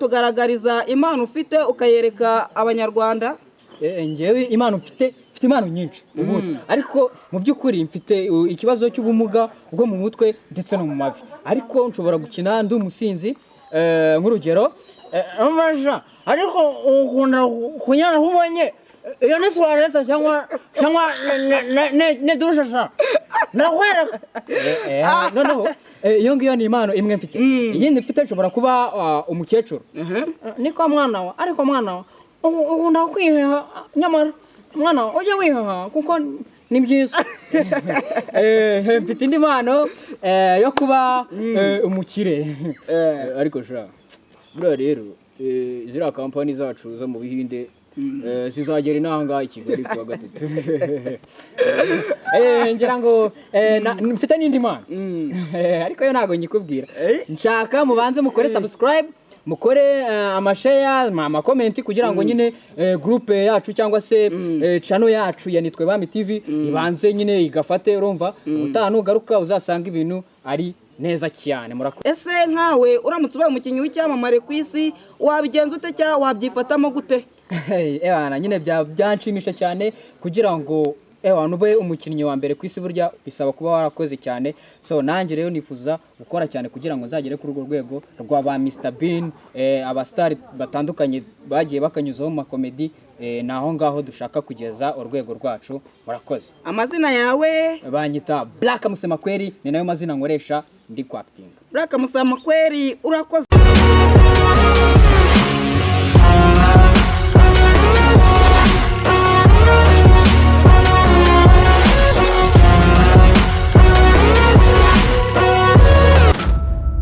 tugaragariza impano ufite ukayereka abanyarwanda. Njyewe impano mfite impano nyinshi ariko mu by'ukuri mfite ikibazo cy'ubumuga bwo mu mutwe ndetse no mu mavi, ariko nshobora gukina ndi umusinzi nk'urugero amaja, ariko ukunda kunyana nk'umonye iyo ni toilette cyangwa ne dushe sha nakwereka noneho iyo ngiyo ni impano imwe mfite. Iyindi mfite nshobora kuba umukecuru, niko mwana wa, ariko mwana wa ukunda kwiheha, nyamara mwana ujye wihaha kuko ni byiza. Mfite indi mpano yo kuba umukire, ariko sha buriya rero ziriya kampani zacu zo mu Bihinde zizagera inanga i Kigali kuwa gatatu. Ngira ngo mfite n'indi mpano ariko yo ntabwo nyikubwira. Nshaka mubanze mukore subscribe, mukore amashare, amakomenti kugira ngo nyine groupe yacu cyangwa se channel yacu ya Nitwe Bami TV ibanze nyine igafate. Urumva utanu garuka uzasanga ibintu ari neza cyane. Murakoze. Ese nkawe uramutse ubaye umukinnyi w'icyamamare ku isi wabigenza ute cyangwa wabyifatamo gute? Ebana nyine byanshimisha cyane kugira ngo ube umukinnyi wa mbere ku isi, burya bisaba kuba warakoze cyane. So nanjye rero nifuza gukora cyane kugira ngo nzagere kuri urwo rwego rwa ba Mr Bean, abastar batandukanye bagiye bakanyuzaho mu makomedi. Naho ngaho dushaka kugeza urwego rwacu. Murakoze. Amazina yawe? Banyita Black Musemakweli, ni nayo mazina nkoresha ndi kwa acting. Black Musemakweli, urakoze.